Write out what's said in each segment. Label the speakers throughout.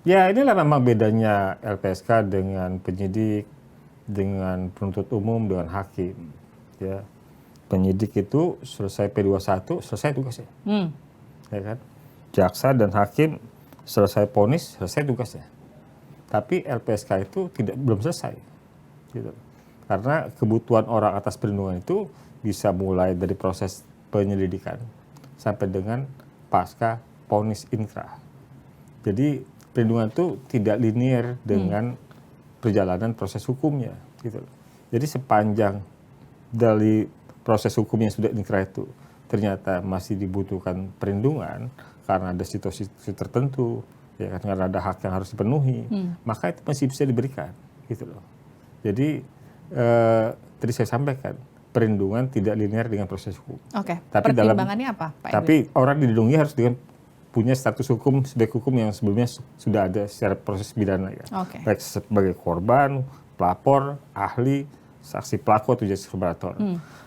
Speaker 1: Ya inilah memang bedanya LPSK dengan penyidik, dengan penuntut umum, dengan hakim. Ya, penyidik itu selesai P21 selesai tugasnya, ya kan? Jaksa dan hakim selesai vonis selesai tugasnya. Tapi LPSK itu belum selesai, gitu. Karena kebutuhan orang atas perlindungan itu bisa mulai dari proses penyelidikan sampai dengan pasca vonis inkrah. Jadi perlindungan itu tidak linear dengan perjalanan proses hukumnya, gitu. Jadi sepanjang dari proses hukum yang sudah inkrah itu ternyata masih dibutuhkan perlindungan karena ada situasi tertentu, ya kan, karena ada hak yang harus dipenuhi, maka itu masih bisa diberikan, gitu loh. Jadi tadi saya sampaikan perlindungan tidak linear dengan proses hukum.
Speaker 2: Oke.
Speaker 1: Tapi
Speaker 2: pertimbangannya apa, Pak Edwin?
Speaker 1: Tapi orang dilindungi harus dengan punya status hukum sebagai hukum yang sebelumnya sudah ada secara proses pidana, ya. Baik sebagai korban, pelapor, ahli, saksi pelaku atau justice collaborator.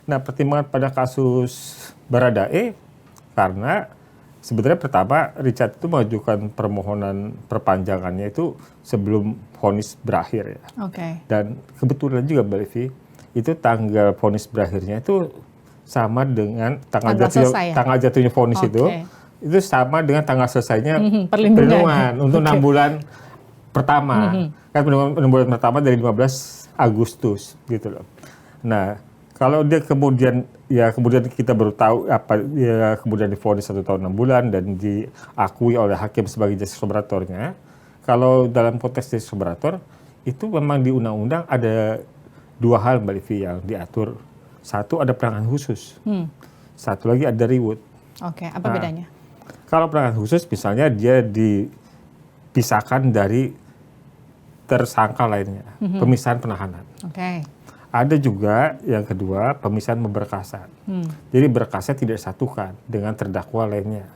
Speaker 1: Nah, pertimbangan pada kasus Baradae karena sebenarnya pertama Richard itu mengajukan permohonan perpanjangannya itu sebelum vonis berakhir, ya. Dan kebetulan juga Mbak Livi, itu tanggal vonis berakhirnya itu sama dengan tanggal jatuhnya vonis itu sama dengan tanggal selesainya perlindungan untuk 6 bulan pertama. Kan perlindungan 6 bulan pertama dari 15 Agustus gitu loh. Nah, kalau dia kemudian kita baru tahu apa ya, kemudian divonis 1 tahun 6 bulan dan diakui oleh hakim sebagai justice collaboratornya. Kalau dalam konteks justice collaborator itu memang di undang-undang ada 2 hal Mbak Livi yang diatur. Satu ada penanganan khusus. Satu lagi ada reward.
Speaker 2: Apa bedanya?
Speaker 1: Kalau penanganan khusus misalnya dia dipisahkan dari tersangka lainnya, pemisahan penahanan. Ada juga yang kedua pemisahan pemberkasan. Jadi berkasnya tidak disatukan dengan terdakwa lainnya.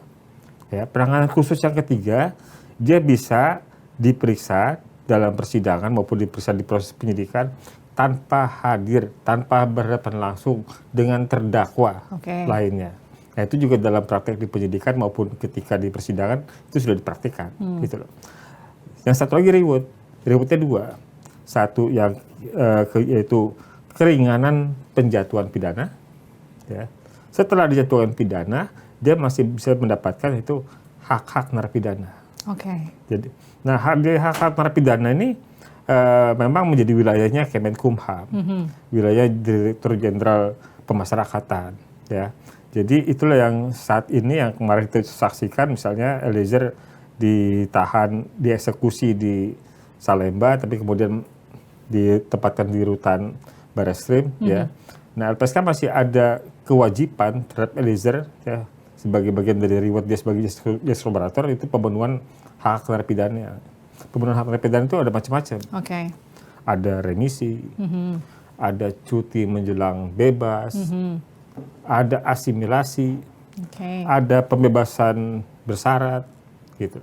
Speaker 1: Ya, penanganan khusus yang ketiga, dia bisa diperiksa dalam persidangan maupun diperiksa di proses penyidikan tanpa hadir, tanpa berhadapan langsung dengan terdakwa lainnya. Nah, itu juga dalam praktek di penyidikan maupun ketika di persidangan itu sudah dipraktikkan, gitu loh. Yang satu lagi reward. Rewardnya 2. Satu yang yaitu keringanan penjatuhan pidana, ya. Setelah dijatuhkan pidana, dia masih bisa mendapatkan itu hak-hak narapidana. Jadi, nah hak-hak narapidana ini memang menjadi wilayahnya Kemenkumham, wilayah Direktur Jenderal Pemasyarakatan, ya. Jadi itulah yang saat ini yang kemarin kita saksikan, misalnya Eliezer ditahan, dieksekusi di Salemba, tapi kemudian ditempatkan di rutan Barreskrim, ya. Nah, LPSK masih ada kewajiban terhadap Eliezer, ya, sebagai bagian dari reward dia sebagai justice collaborator itu pemenuhan hak narapidana. Pemenuhan hak narapidana itu ada macam-macam. Ada remisi, ada cuti menjelang bebas, ada asimilasi, ada pembebasan bersyarat, gitu.